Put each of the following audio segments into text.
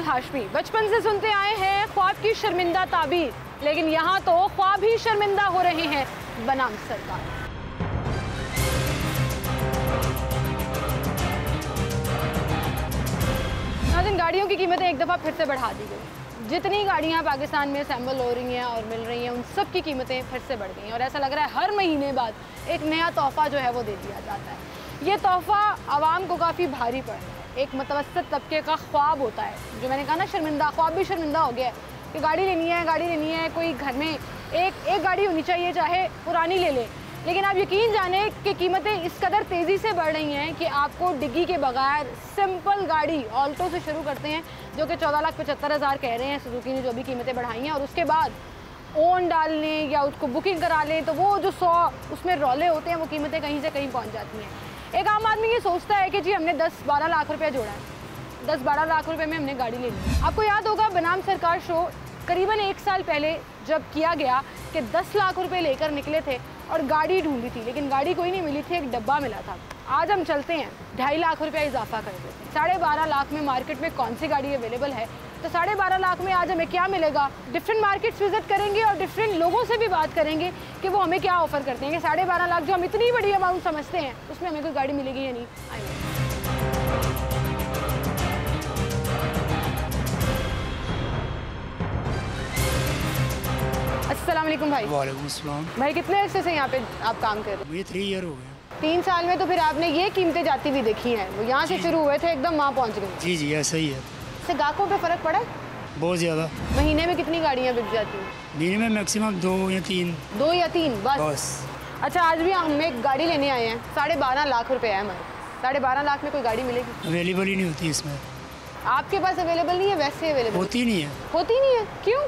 अल हाशमी। बचपन से सुनते आए हैं ख्वाब की शर्मिंदा ताबीर, लेकिन यहाँ तो ख्वाब ही शर्मिंदा हो रहे हैं बनाम सरकार। नाज़रीन, गाड़ियों की कीमतें एक दफ़ा फिर से बढ़ा दी गई। जितनी गाड़ियाँ पाकिस्तान में असेंबल हो रही हैं और मिल रही हैं, उन सब की कीमतें फिर से बढ़ गई हैं और ऐसा लग रहा है हर महीने बाद एक नया तोहफ़ा जो है वो दे दिया जाता है। ये तोहफ़ा आवाम को काफ़ी भारी पड़ रहा है। एक मुतवस्सित तबके का ख्वाब होता है, जो मैंने कहा ना शर्मिंदा, ख्वाब भी शर्मिंदा हो गया है कि गाड़ी लेनी है, कोई घर में एक गाड़ी होनी चाहिए, चाहे पुरानी ले ले। लेकिन आप यकीन जाने कि कीमतें इस कदर तेज़ी से बढ़ रही हैं कि आपको डिग्गी के बगैर सिंपल गाड़ी ऑल्टो से शुरू करते हैं, जो कि 14,75,000 कह रहे हैं सुजुकी ने, जो भी कीमतें बढ़ाई हैं, और उसके बाद ओन डाल लें या उसको बुकिंग करा लें तो वो जो 100 उसमें रौले होते हैं, वो कीमतें कहीं से कहीं पहुँच जाती हैं। एक आम आदमी ये सोचता है कि जी हमने 10-12 लाख रुपया जोड़ा है, 10-12 लाख रुपए में हमने गाड़ी ले ली। आपको याद होगा बनाम सरकार शो करीबन 1 साल पहले जब किया गया कि 10 लाख रुपए लेकर निकले थे और गाड़ी ढूंढी थी, लेकिन गाड़ी कोई नहीं मिली थी, एक डब्बा मिला था। आज हम चलते हैं 2.5 लाख रुपया इजाफा कर देते हैं। 12.5 लाख में मार्केट में कौन सी गाड़ी अवेलेबल है, तो 12.5 लाख में आज हमें क्या मिलेगा। डिफरेंट मार्केट्स विजिट करेंगे और डिफरेंट लोगों से भी बात करेंगे कि वो हमें क्या ऑफर करते हैं कि 12.5 लाख जो हम इतनी बड़ी अमाउंट समझते हैं, उसमें हमें कोई गाड़ी मिलेगी या नहीं। आइए। अस्सलाम वालेकुम भाई। वालेकुम अस्सलाम। भाई कितने अरसे से यहाँ पे आप काम कर रहे हैं? मुझे 3 ईयर हो गए। 3 साल में तो फिर आपने ये कीमतें जाती हुई देखी हैं, वो यहाँ से शुरू हुए थे एकदम वहाँ पहुँच गए। जी जी ऐसा ही है। इससे ग्राहकों पे फ़र्क पड़ा है? बहुत ज़्यादा। महीने में कितनी गाड़ियाँ बिक जाती हैं? दिन में मैक्सिमम 2 या 3। 2 या 3 बस। अच्छा, आज भी हम एक गाड़ी लेने आए हैं, 12.5 लाख रुपए है हमारे। 12.5 लाख में कोई गाड़ी मिलेगी? अवेलेबल ही नहीं होती इसमें। आपके पास अवेलेबल नहीं है? वैसे अवेलेबल होती नहीं है। होती नहीं है, क्यों?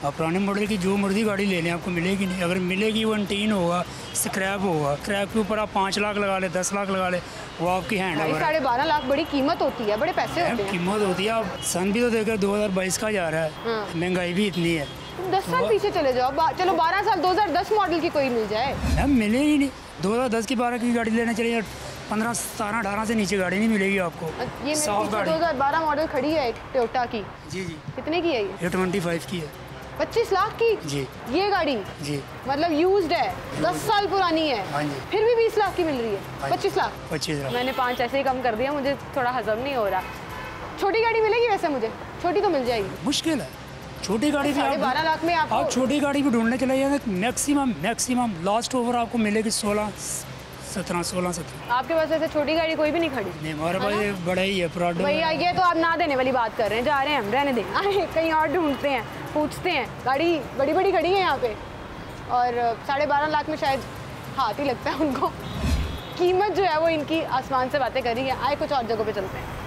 आप पुराने मॉडल की जो मर्जी गाड़ी ले लें, आपको मिलेगी नहीं। अगर मिलेगी वो एंटीन होगा, स्क्रैप होगा। क्रैप के ऊपर आप 5 लाख लगा ले, 10 लाख लगा ले, वो आपकी हैंड भाई 12.5 लाख बड़ी कीमत होती है, बड़े पैसे होते हैं। कीमत होती है। आप सन भी तो देखकर 2022 का जा रहा है। महंगाई भी इतनी है। 10 साल पीछे चले जाओ, चलो 12 साल, 2010 मॉडल की कोई मिल जाए। मैम मिलेगी नहीं। 2010 की 12 की गाड़ी लेना चाहिए, 15, 17, 18 से नीचे गाड़ी नहीं मिलेगी आपको। ये 2012 मॉडल खड़ी है एक टोयोटा की। जी जी। कितने की है ये? 25 की है। 25 लाख की? जी। ये गाड़ी? जी। मतलब यूज्ड है, 10 साल पुरानी है। हाँ जी। फिर भी 20 लाख की मिल रही है? 25 लाख? 25 लाख। मैंने 5 ऐसे ही कम कर दिया, मुझे थोड़ा हजम नहीं हो रहा। छोटी गाड़ी मिलेगी वैसे? मुझे छोटी तो मिल जाएगी। मुश्किल है छोटी गाड़ी भी। 12.5 लाख में आप छोटी गाड़ी भी ढूंढने चले जाएंगे, मैक्सिमम लास्ट ओवर आपको मिलेगी 16-17। आपके पास ऐसे छोटी गाड़ी कोई भी नहीं खड़ी? नहीं, हमारे पास बड़ा ही है प्राडो। भैया ये तो आप ना देने वाली बात कर रहे हैं, जा रहे हैं हम, रहने दें। आए कहीं और ढूंढते हैं, पूछते हैं। गाड़ी बड़ी बड़ी खड़ी है यहाँ पे और 12.5 लाख में शायद हाथ ही लगता है उनको। कीमत जो है वो इनकी आसमान से बातें कर रही है। आए कुछ और जगहों पे चलते हैं।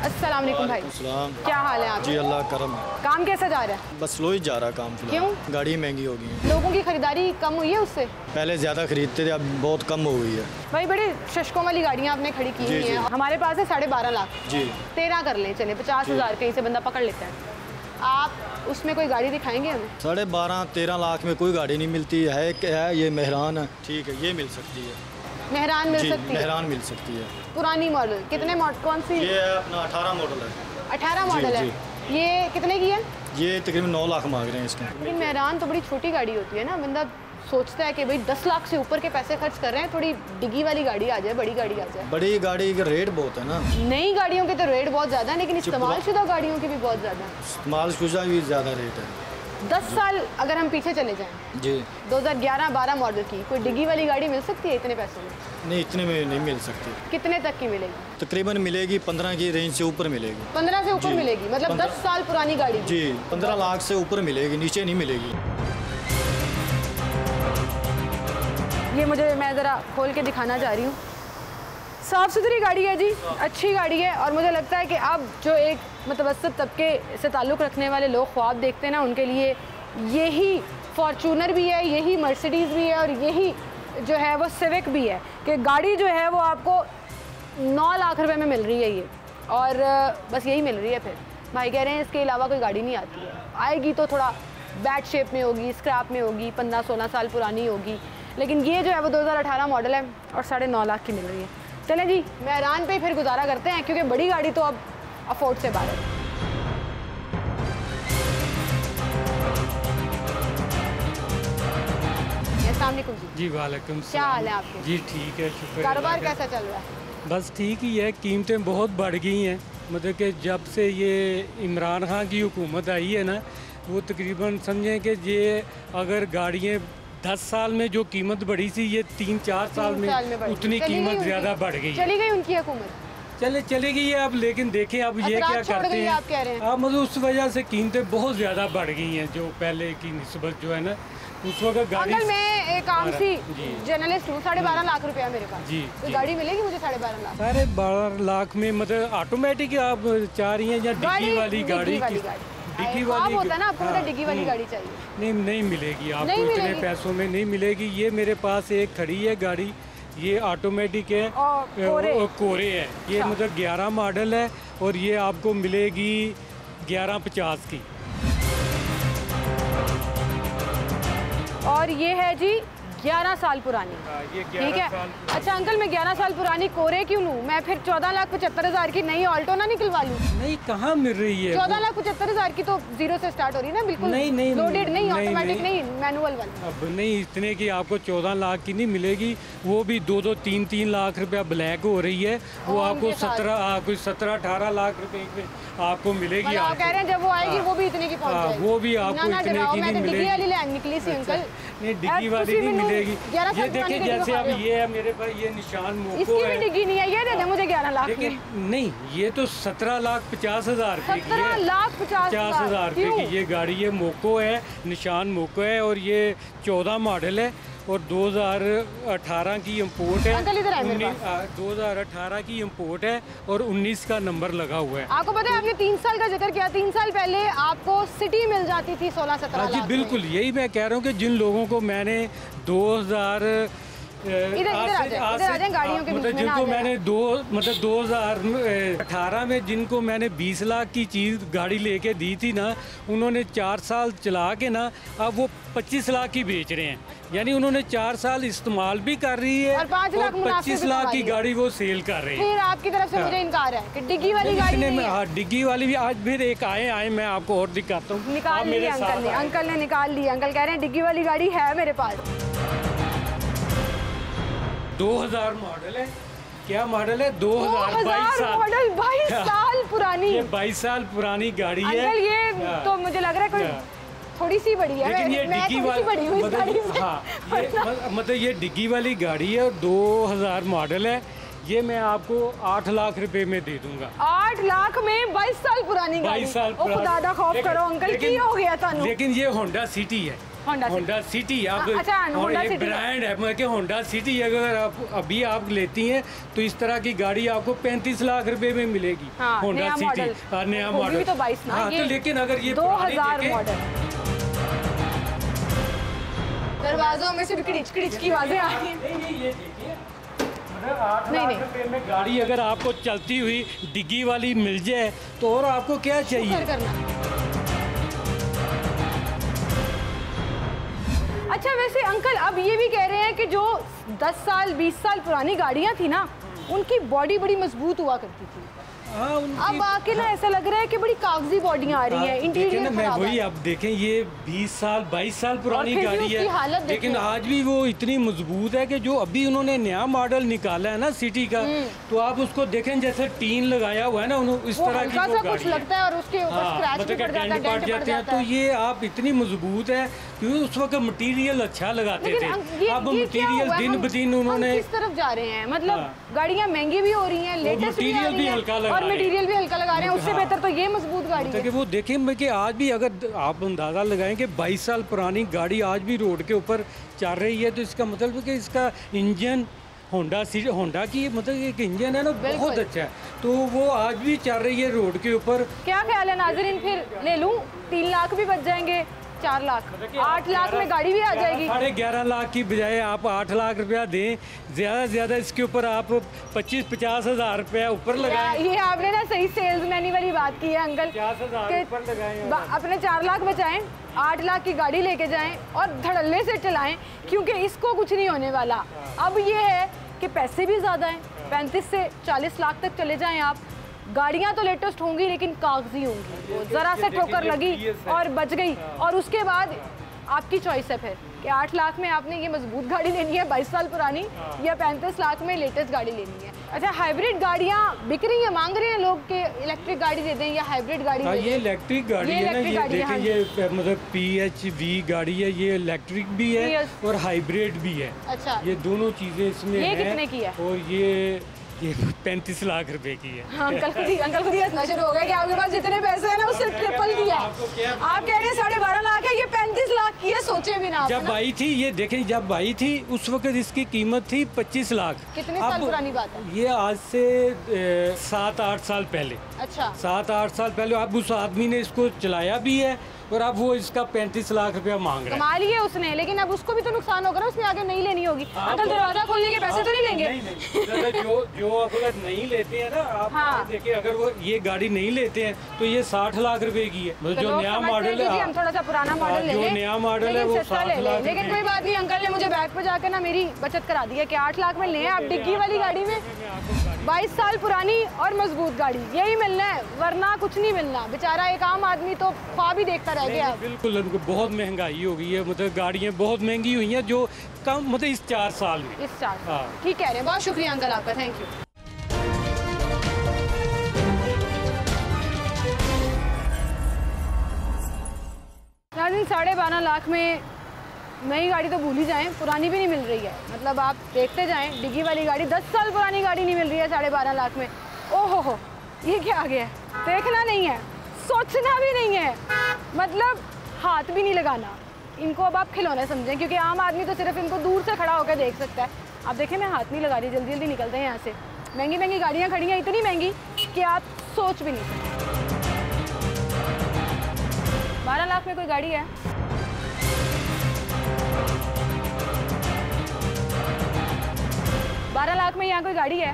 अस्सलाम वालेकुम भाई। क्या हाल है आप? जी अल्लाह करम है। काम कैसा जा रहा है? बस स्लो ही जा रहा काम फिलहाल। क्यों? गाड़ी महंगी हो गई है। लोगों की खरीदारी कम हुई है उससे? पहले ज़्यादा खरीदते थे, अब बहुत कम हो गई है। भाई बड़े शशकों वाली गाड़ियाँ आपने खड़ी की हुई हैं। हमारे पास है 12.5 लाख। जी। 13 कर लें, चले 50,000 कहीं से बंदा पकड़ लेता है। आप उसमें कोई गाड़ी दिखाएंगे हमें? 12.5-13 लाख में कोई गाड़ी नहीं मिलती है। क्या है ये मेहरान है, ठीक है, ये मिल सकती है। मेहरान मिल सकती है? मेहरान मिल सकती है। पुरानी मॉडल? कितने मॉडल? कौन सी? ये अपना 18 मॉडल है। 18 मॉडल है। ये कितने की है? ये तकरीबन 9 लाख मांग रहे हैं इसके। लेकिन मेहरान तो बड़ी छोटी गाड़ी होती है ना, बंदा सोचता है कि भाई 10 लाख से ऊपर के पैसे खर्च कर रहे हैं, थोड़ी डिग्गी वाली गाड़ी आ जाए, बड़ी गाड़ी आ जाए। बड़ी गाड़ी का रेट बहुत है ना। नई गाड़ियों के तो रेट बहुत ज़्यादा है, लेकिन इस्तेमाल शुदा गाड़ियों के भी बहुत ज़्यादा है। इस्तेमाल शुदा भी ज़्यादा रेट है। 10 साल अगर हम पीछे चले जाएं जी, 2011-12 मॉडल की कोई डिग्गी वाली गाड़ी मिल सकती है इतने पैसों में? नहीं, इतने में नहीं मिल सकती। कितने तक की मिलेगी? तकरीबन मिलेगी 15 की रेंज से ऊपर मिलेगी। 15 से ऊपर मिलेगी? मतलब 10 साल पुरानी गाड़ी? जी, 15 लाख से ऊपर मिलेगी, नीचे नहीं मिलेगी। ये मैं ज़रा खोल के दिखाना चाह रही हूँ। साफ़ सुथरी गाड़ी है जी, अच्छी गाड़ी है। और मुझे लगता है कि अब जो एक मुतवस्सित तबके से ताल्लुक़ रखने वाले लोग ख्वाब देखते हैं ना, उनके लिए यही फॉर्चूनर भी है, यही मर्सिडीज़ भी है और यही जो है वो सिविक भी है कि गाड़ी जो है वो आपको 9 लाख रुपए में मिल रही है ये। और बस यही मिल रही है। फिर भाई कह रहे हैं इसके अलावा कोई गाड़ी नहीं आती है। आएगी तो थोड़ा बैड शेप में होगी, स्क्रैप में होगी, 15-16 साल पुरानी होगी। लेकिन ये जो है वो 2018 मॉडल है और 9.5 लाख की मिल रही है। चलें जी, मेहरान पे फिर गुजारा करते हैं क्योंकि बड़ी गाड़ी तो अब अफोर्ड से बाहर है। अस्सलाम वालेकुम जी वालेकुम क्या हाल है आपके? जी ठीक है, शुक्र। कारोबार कैसा चल रहा है? बस ठीक ही है, कीमतें बहुत बढ़ गई हैं। मतलब कि जब से ये इमरान खान की हुकूमत आई है ना, वो तकरीबन समझें कि ये अगर गाड़ियाँ 10 साल में जो कीमत बढ़ी थी, ये 3-4 साल में उतनी कीमत ज़्यादा बढ़ गई। चली गई उनकी हुकूमत? चली गई है अब, लेकिन देखें अब ये क्या करते हैं। आप कह रहे हैं अब मतलब उस वजह से कीमतें बहुत ज़्यादा बढ़ गई हैं जो पहले की निस्बत जो है ना, उस वक्त गाड़ी। अंकल मैं एक आम सी जर्नलिस्ट हूँ, 12.5 लाख रुपया मेरे पास। जी, तो गाड़ी मिलेगी मुझे 12.5 लाख? 12.5 लाख में मतलब ऑटोमेटिक आप चाह रही हैं या डिग्गी वाली गाड़ी? डिग्गी वाली होता है ना, आपको पता डिग्गी वाली गाड़ी चाहिए? नहीं मिलेगी आपको, इतने पैसों में नहीं मिलेगी। ये मेरे पास एक खड़ी है गाड़ी, ये ऑटोमेटिक है और कोरे है। ये मतलब 11 मॉडल है और ये आपको मिलेगी 1150 की। और ये है जी 11 साल पुरानी। ये ठीक है। अच्छा अंकल, मैं 11 साल पुरानी कोरे क्यों लूँ? मैं फिर 14,75,000 की नई ऑल्टो ना निकलवा लूँ? नहीं, कहाँ मिल रही है? 14,75,000 की तो 0 से स्टार्ट हो रही है ना, बिल्कुल नहीं लोडेड नहीं, ऑटोमेटिक नहीं, मैनुअल वाली। अब नहीं, इतने की आपको 14 लाख की नहीं मिलेगी। वो भी 2-3 लाख रुपया ब्लैक हो रही है। वो आपको 17-18 लाख रुपए की आपको मिलेगी। आप कह रहे हैं जब वो आएगी वो भी इतने की पहुंच जाएगी? वो भी आपको इतने की नहीं मिलेगी। डिग्गी वाली निकली सी अंकल। नहीं, डिग्गी वाली नहीं मिलेगी। ये देखिए, जैसे अब ये है मेरे पास, ये निशान मोको इसकी है। भी डिग्गी नहीं है, ये दे दे मुझे 11 लाख की। नहीं, ये तो 17,50,000 रुपए की है। 17,50,000 रुपए की ये गाड़ी है, मोको है, निशान मोको है और ये 14 मॉडल है और 2018 की इम्पोर्ट है। 2018 की इम्पोर्ट है और 19 का नंबर लगा हुआ है। आपको पता है, आपने 3 साल का जिक्र किया, 3 साल पहले आपको सिटी मिल जाती थी 16-17 लाख। जी बिल्कुल, यही मैं कह रहा हूँ कि जिन लोगों को मैंने 2000 गाड़ियों के मतलब जिनको मैंने 2018 में जिनको मैंने 20 लाख की चीज़ गाड़ी लेके दी थी ना, उन्होंने 4 साल चला के ना अब वो 25 लाख की बेच रहे हैं। यानी उन्होंने 4 साल इस्तेमाल भी कर रही है और 25 लाख की गाड़ी वो सेल कर रहे हैं। फिर आपकी तरफ से मुझे इनकार है कि डिग्गी वाली गाड़ी नहीं है। डिग्गी वाली भी आज फिर एक आए मैं आपको और दिखाता हूँ। निकाल ली अंकल ने निकाल ली। अंकल कह रहे हैं डिग्गी वाली गाड़ी है मेरे पास। 2000 मॉडल है। क्या मॉडल है? 2022 मॉडल, 22 साल पुरानी। ये 22 साल पुरानी गाड़ी है। अंकल ये तो मुझे लग रहा है कोई थोड़ी सी बड़ी है, लेकिन ये डिग्गी वाली मतलब ये डिग्गी वाली गाड़ी है और 2000 मॉडल है। ये मैं आपको 8 लाख रुपए में दे दूंगा। 8 लाख में 22 साल पुरानी गाड़ी? 22 साल पुरानी। खुदा दा खौफ करो अंकल, की हो गया थानू? लेकिन ये होंडा सिटी है। होंडा सिटी आप एक ब्रांड है, मतलब कि होंडा सिटी अगर आप अभी आप लेती हैं तो इस तरह की गाड़ी आपको 35 लाख रुपए में मिलेगी। होंडा सिटी नया मॉडल तो 22 ना। हाँ, तो लेकिन अगर ये 2000 मॉडल, दरवाजों में से किड़िच की आवाजें आ रही हैं। 8 लाख रुपए में गाड़ी अगर आपको चलती हुई डिग्गी वाली मिल जाए तो और आपको क्या चाहिए? अच्छा वैसे अंकल अब ये भी कह रहे हैं कि जो 10 साल 20 साल पुरानी गाड़ियाँ थी ना, उनकी बॉडी बड़ी मजबूत हुआ करती थी। अब आके ना ऐसा लग रहा है कि बड़ी कागजी बॉडियाँ आ रही हैं, इंटीरियर मैं वही आप देखें, ये 20 साल 22 साल पुरानी गाड़ी है, लेकिन आज भी वो इतनी मजबूत है कि जो अभी उन्होंने नया मॉडल निकाला है ना सिटी का, तो आप उसको देखें जैसे टीन लगाया हुआ है ना, इस तरह की वो कुछ लगता है और उसके ऊपर स्क्रैच भी पड़ जाता है, डेंट पड़ जाता है। तो ये आप इतनी मजबूत है क्योंकि उस वक्त मटेरियल अच्छा लगाते थे। अब मटेरियल दिन ब दिन उन्होंने किस तरफ जा रहे हैं, मतलब गाड़ियाँ महंगी भी हो रही हैं, लेटेस्ट भी हल्का और मटेरियल भी हल्का लगा रहे हैं, उससे बेहतर तो ये मजबूत गाड़ी है। वो देखें कि आज भी अगर आप अंदाज़ा लगाएं कि 22 साल पुरानी गाड़ी आज भी रोड के ऊपर चल रही है, तो इसका मतलब है कि इसका इंजन होंडा की मतलब एक इंजन है ना, बहुत अच्छा है, तो वो आज भी चल रही है रोड के ऊपर। क्या ख्याल है नाज़रीन, फिर ले लूँ? 3 लाख भी बच जाएंगे, 4 लाख, 8 लाख में गाड़ी भी आ जाएगी। 11.5 लाख की बजाय आप 8 लाख रुपया दें, ज़्यादा से ज़्यादा इसके ऊपर आप 25-50 हज़ार रुपया ऊपर लगाएं। ये आपने ना सही सेल्समैनी वाली बात की है अंकल, 50,000 ऊपर लगाएं, अपने 4 लाख बचाएं, 8 लाख की गाड़ी लेके जाएं और धड़ल्ले से चलाएं, क्योंकि इसको कुछ नहीं होने वाला। अब ये है कि पैसे भी ज़्यादा हैं, 35 से 40 लाख तक चले जाएं आप, गाड़ियां तो लेटेस्ट होंगी लेकिन कागजी होंगी, वो ज़रा से ठोकर लगी और बच गई। और उसके बाद आपकी चॉइस है फिर कि 8 लाख में आपने ये मजबूत गाड़ी लेनी है 22 साल पुरानी, या 35 लाख में लेटेस्ट गाड़ी लेनी है। अच्छा, हाइब्रिड गाड़ियाँ बिक रही हैं, मांग रहे हैं लोग कि इलेक्ट्रिक गाड़ी दे दें या हाइब्रिड गाड़ी दे दें? ये इलेक्ट्रिक गाड़ी है ना, ये देखिए ये मतलब PHV गाड़ी है, ये इलेक्ट्रिक भी है और हाइब्रिड भी है। अच्छा, ये दोनों चीज़ें इसमें ये हैं। कितने की है? और ये 35 लाख रुपए की है। हाँ, अंकल खुद ही हंसना शुरू हो गया कि आपके पास जितने पैसे हैं ना उससे ट्रिपल किया है। आप कह रहे हैं 12.5 लाख है, ये 35 लाख की है, सोचे भी ना। जब आई थी, ये देखें, जब आई थी उस वक्त इसकी कीमत थी 25 लाख। कितने साल पुरानी बात है ये? आज से 7-8 साल पहले। अच्छा, 7-8 साल पहले। अब उस आदमी ने इसको चलाया भी है और अब वो इसका 35 लाख रुपया मांग रहा है। कमा लिए उसने, लेकिन अब उसको भी तो नुकसान होगा ना, उसने आगे नहीं लेनी होगी। अंकल दरवाजा खोलने के पैसे तो नहीं लेंगे? नहीं। जो अगर नहीं लेते हैं ना आप, हाँ। देखिए अगर वो ये गाड़ी नहीं लेते हैं तो ये 60 लाख रुपए की है। तो जो नया मॉडल है, हम थोड़ा सा पुराना मॉडल ले जो लें, नया मॉडल है वो 60 लाख। लेकिन कोई बात नहीं, अंकल ने मुझे बैंक पे जाकर ना मेरी बचत करा दी है कि 8 लाख में लें आप डिग्गी वाली गाड़ी में, 22 साल पुरानी और मजबूत गाड़ी, यही मिलना है, वरना कुछ नहीं मिलना। बेचारा एक आम आदमी तो ख्वाब ही देखता रह गया। बिल्कुल, उनको बहुत महंगाई हो गई है, मतलब गाड़ियाँ बहुत महंगी हुई हैं जो कम, मतलब इस 4 साल में। इस 4 साल, हाँ। ठीक कह रहे हैं। बहुत शुक्रिया अंकल आपका, थैंक यू। नाज़रीन, 12.5 लाख में नई गाड़ी तो भूल ही जाएं, पुरानी भी नहीं मिल रही है। मतलब आप देखते जाएं, डिग्गी वाली गाड़ी 10 साल पुरानी गाड़ी नहीं मिल रही है 12.5 लाख में। ओहो हो, ये क्या आ गया है? देखना नहीं है, सोचना भी नहीं है, मतलब हाथ भी नहीं लगाना। इनको अब आप खिलौने समझें, क्योंकि आम आदमी तो सिर्फ इनको दूर से खड़ा होकर देख सकता है। आप देखें, मैं हाथ नहीं लगा रही, जल्दी जल्दी निकलते हैं यहाँ से। महंगी महंगी गाड़ियाँ खड़ी हैं, इतनी महंगी कि आप सोच भी नहीं सकते। 12 लाख में कोई गाड़ी है? लाख में यहाँ कोई गाड़ी है?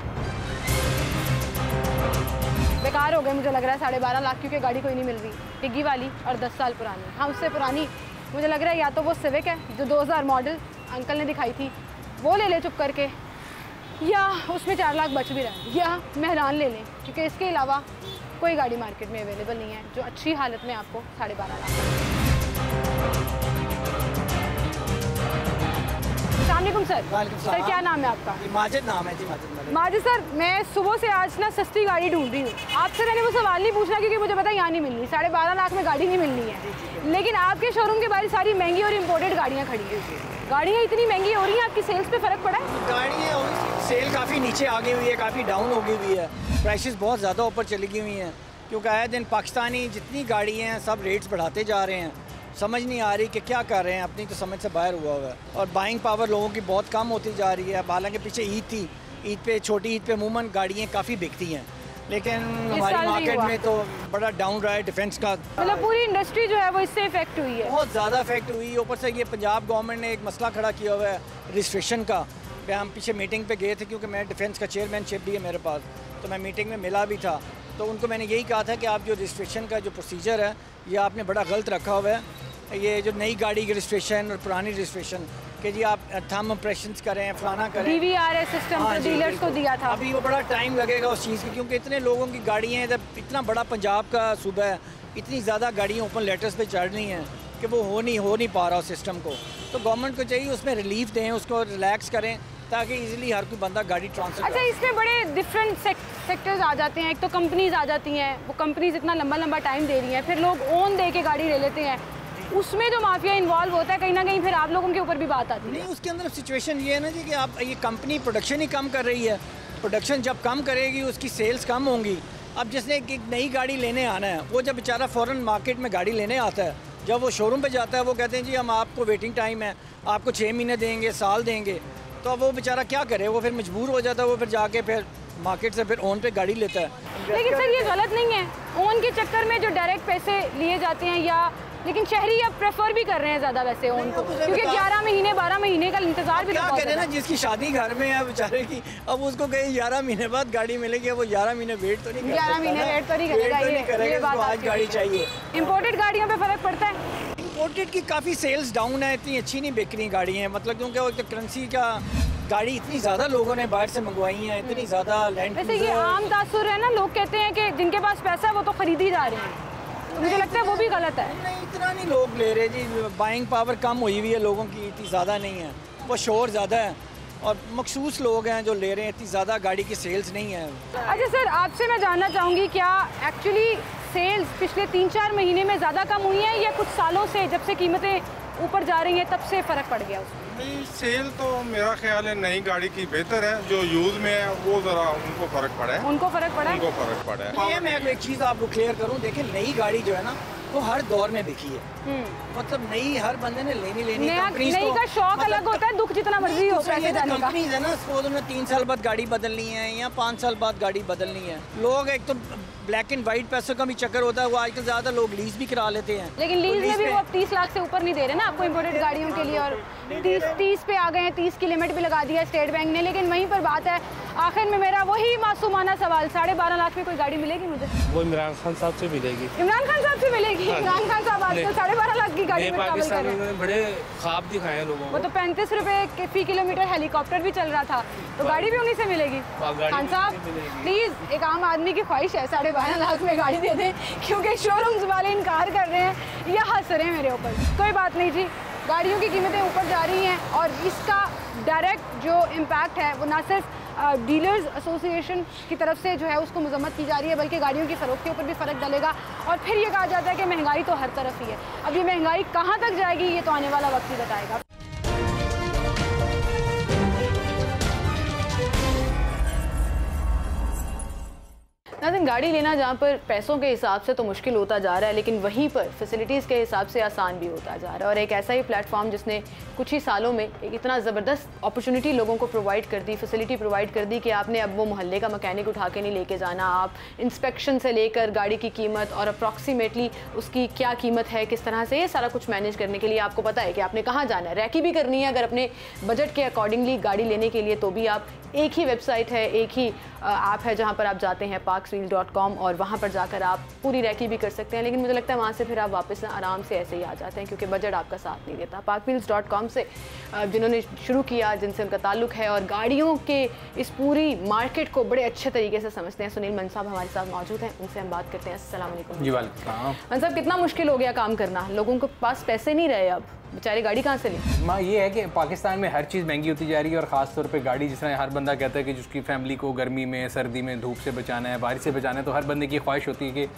बेकार हो गए मुझे लग रहा है 12.5 लाख, क्योंकि गाड़ी कोई नहीं मिल रही डिग्गी वाली और 10 साल पुरानी। हाँ, उससे पुरानी मुझे लग रहा है या तो वो सिविक है जो 2000 मॉडल अंकल ने दिखाई थी, वो ले चुप करके, या उसमें 4 लाख बच भी रहा है, या मेहरान ले लें, क्योंकि इसके अलावा कोई गाड़ी मार्केट में अवेलेबल नहीं है जो अच्छी हालत में आपको 12.5 लाख। अस्सलामुअलैकुम सर। सर, क्या नाम है आपका? माजिद नाम है जी। माजिद सर, मैं सुबह से आज ना सस्ती गाड़ी ढूंढ रही हूँ। आपसे मैंने वो सवाल नहीं पूछना क्योंकि मुझे पता यहाँ नहीं मिलनी, 12.5 लाख में गाड़ी नहीं मिलनी है। लेकिन आपके शोरूम के बाहर सारी महंगी और इम्पोर्टेड गाड़ियाँ खड़ी हैं। गाड़ियाँ इतनी महंगी हो रही हैं, आपकी सेल्स पे फ़र्क पड़ा है? गाड़ियाँ सेल काफ़ी नीचे आ गई हुई है, काफ़ी डाउन हो गई हुई है, प्राइसेस बहुत ज़्यादा ऊपर चली गई हुई हैं, क्योंकि आए दिन पाकिस्तानी जितनी गाड़ी हैं सब रेट्स बढ़ाते जा रहे हैं। समझ नहीं आ रही कि क्या कर रहे हैं, अपनी तो समझ से बाहर हुआ हुआ है। और बाइंग पावर लोगों की बहुत कम होती जा रही है। हालांकि पीछे ईद थी, ईद पे, छोटी ईद पे अमूमन गाड़ियाँ काफ़ी बिकती हैं, लेकिन हमारी मार्केट में तो बड़ा डाउन रहा है डिफेंस का। मतलब पूरी इंडस्ट्री जो है वो इससे इफेक्ट हुई है, बहुत ज़्यादा इफेक्ट हुई है। ऊपर से ये पंजाब गवर्नमेंट ने एक मसला खड़ा किया हुआ है रजिस्ट्रेशन का। हम पीछे मीटिंग पे गए थे, क्योंकि मैं डिफेंस का चेयरमैनशिप भी है मेरे पास, तो मैं मीटिंग में मिला भी था। तो उनको मैंने यही कहा था कि आप जो रजिस्ट्रेशन का जो प्रोसीजर है ये आपने बड़ा गलत रखा हुआ है। ये जो नई गाड़ी की रजिस्ट्रेशन और पुरानी रजिस्ट्रेशन कि जी आप थंब इम्प्रेशंस करें, फलाना करें, DVRS सिस्टम तो डीलर्स को दिया था। अभी वो बड़ा टाइम लगेगा उस चीज़ की, क्योंकि इतने लोगों की गाड़ियाँ हैं, इतना बड़ा पंजाब का सूबा है, इतनी ज़्यादा गाड़ियाँ ओपन लेटर्स पे चढ़ रही हैं कि वो हो नहीं पा रहा उस सिस्टम को। तो गवर्नमेंट को चाहिए उसमें रिलीफ दें, उसको रिलैक्स करें, ताकि इजीली हर कोई बंदा गाड़ी ट्रांसफर। अच्छा, इसमें बड़े डिफरेंट सेक्टर्स आ जाते हैं। एक तो कंपनीज आ जाती हैं, वो कंपनीज इतना लंबा टाइम दे रही हैं, फिर लोग ओन दे के गाड़ी ले लेते हैं, उसमें जो माफिया इन्वॉल्व होता है कहीं ना कहीं फिर आप लोगों के ऊपर भी बात आती है। नहीं, उसके अंदर सिचुएशन ये है ना जी कि आप ये कंपनी प्रोडक्शन ही कम कर रही है, प्रोडक्शन जब कम करेगी उसकी सेल्स कम होंगी। अब जिसने एक नई गाड़ी लेने आना है, वो जब बेचारा फ़ौरन मार्केट में गाड़ी लेने आता है, जब वो शोरूम पे जाता है वो कहते हैं जी हम आपको वेटिंग टाइम है, आपको 6 महीने देंगे, साल देंगे। तो अब वो बेचारा क्या करे, वो फिर मजबूर हो जाता है, वो फिर जाके फिर मार्केट से फिर ओन पे गाड़ी लेता है। लेकिन सर ये गलत नहीं है, ओन के चक्कर में जो डायरेक्ट पैसे लिए जाते हैं, या लेकिन शहरी अब प्रेफर भी कर रहे हैं ज़्यादा वैसे ओन को, क्योंकि 11 महीने 12 महीने का इंतजार भी क्या करें ना, जिसकी शादी घर में है बेचारे की, अब उसको कहीं 11 महीने बाद गाड़ी मिलेगी, वो 11 महीने वेट तो नहीं करेगा, 11 महीने वेट तो नहीं करेगा, ये बात आज गाड़ी चाहिए। इम्पोर्टेड गाड़ियों पे फर्क पड़ता है? इम्पोर्टेड की काफ़ी सेल्स डाउन है, इतनी अच्छी नहीं बिक रही गाड़ी हैं, मतलब क्योंकि वो तो करेंसी का गाड़ी इतनी ज़्यादा लोगों ने बाहर से मंगवाई हैं, इतनी ज़्यादा लैंड वैसे ये आम तासुर है ना, लोग कहते हैं कि जिनके पास पैसा है वो तो खरीदी जा रहे हैं, तो मुझे लगता है वो भी गलत है। नहीं, इतना नहीं लोग ले रहे जी, बाइंग पावर कम हुई हुई है लोगों की, इतनी ज़्यादा नहीं है, वो शोर ज़्यादा है और मखसूस लोग हैं जो ले रहे हैं, इतनी ज़्यादा गाड़ी की सेल्स नहीं है। अच्छा सर, आपसे मैं जानना चाहूँगी क्या एक्चुअली सेल्स पिछले 3-4 महीने में ज़्यादा कम हुई हैं या कुछ सालों से जब से कीमतें ऊपर जा रही हैं तब से फ़र्क पड़ गया उसमें? नहीं, सेल तो मेरा ख्याल है नई गाड़ी की बेहतर है, जो यूज़ में है वो ज़रा उनको फ़र्क पड़ा है। उनको फ़र्क पड़ा है? उनको फ़र्क पड़ा है। ये मैं एक चीज़ आपको क्लियर करूँ, देखिए नई गाड़ी जो है ना वो हर दौर में बिकी है, मतलब नई हर बंदे ने लेनी नई का शौक अलग होता है, दुख जितना मर्जी हो पैसे जाने का। कंपनीज है ना, सपोज उन्हें 3 साल बाद गाड़ी बदलनी है या 5 साल बाद गाड़ी बदलनी है। लोग एक तो ब्लैक एंड वाइट पैसों का भी चक्कर होता है, वो आजकल ज़्यादा लोग लीज भी करा लेते हैं। लेकिन लीज में भी वो अब 30 लाख से ऊपर नहीं दे रहे ना आपको इम्पोर्टेड गाड़ियों के लिए, और 30 पे आ गए हैं, 30 की लिमिट भी लगा दिया है स्टेट बैंक ने। लेकिन वहीं पर बात है, आखिर में मेरा वही मासूमाना सवाल, 12.5 लाख में कोई गाड़ी मिलेगी मुझे? वो इमरान खान साहब से मिलेगी। इमरान खान साहब से मिलेगी? इमरान खान साहब आजकल 12.5 लाख की गाड़ी में ट्रैवल कर रहे हैं। बड़े ख्वाब दिखाए हैं लोगों को। वो तो 35 रुपए फी किलोमीटर हेलीकॉप्टर भी चल रहा था, तो गाड़ी भी उन्हीं से मिलेगी। खान साहब प्लीज, एक आम आदमी की ख्वाहिश है 12.5 लाख में गाड़ी दे दें, क्योंकि शोरूम्स वाले इनकार कर रहे हैं या हंस रहे हैं मेरे ऊपर। कोई बात नहीं जी, गाड़ियों की कीमतें ऊपर जा रही हैं और इसका डायरेक्ट जो इम्पैक्ट है वो ना सिर्फ डीलर्स एसोसिएशन की तरफ से जो है उसको मजम्मत की जा रही है, बल्कि गाड़ियों की फ़रोख्त पर भी फ़र्क डलेगा। और फिर ये कहा जाता है कि महंगाई तो हर तरफ ही है। अब ये महंगाई कहाँ तक जाएगी ये तो आने वाला वक्त ही बताएगा। नाज़रीन, गाड़ी लेना जहाँ पर पैसों के हिसाब से तो मुश्किल होता जा रहा है, लेकिन वहीं पर फैसिलिटीज़ के हिसाब से आसान भी होता जा रहा है। और एक ऐसा ही प्लेटफॉर्म जिसने कुछ ही सालों में एक इतना ज़बरदस्त अपॉर्चुनिटी लोगों को प्रोवाइड कर दी, फैसिलिटी प्रोवाइड कर दी कि आपने अब वो मोहल्ले का मैकेनिक उठा के नहीं लेके जाना, आप इंस्पेक्शन से लेकर गाड़ी की कीमत और अप्रॉक्सीमेटली उसकी क्या कीमत है, किस तरह से, ये सारा कुछ मैनेज करने के लिए आपको पता है कि आपने कहाँ जाना है। रैकी भी करनी है अगर अपने बजट के अकॉर्डिंगली गाड़ी लेने के लिए, तो भी आप एक ही वेबसाइट है, एक ही ऐप है जहाँ पर आप जाते हैं parkswheel.com और वहाँ पर जाकर आप पूरी रैकी भी कर सकते हैं। लेकिन मुझे लगता है वहाँ से फिर आप वापस आराम से ऐसे ही आ जाते हैं, क्योंकि बजट आपका साथ नहीं देता। parkswheels.com से जिन्होंने शुरू किया, जिनसे उनका ताल्लुक है और गाड़ियों के इस पूरी मार्केट को बड़े अच्छे तरीके से समझते हैं, सुनील मन साहब हमारे साथ मौजूद हैं, उनसे हम बात करते हैं। अस्सलाम वालेकुम। जी वालेकुम। मन साहब, कितना मुश्किल हो गया काम करना, लोगों के पास पैसे नहीं रहे, अब बेचारे गाड़ी कहाँ से लें? माँ ये है कि पाकिस्तान में हर चीज़ महंगी होती जा रही है, और ख़ास तौर पे गाड़ी। जिस तरह हर बंदा कहता है कि जिसकी फैमिली को गर्मी में, सर्दी में, धूप से बचाना है, बारिश से बचाना है, तो हर बंदे की ख्वाहिश होती है कि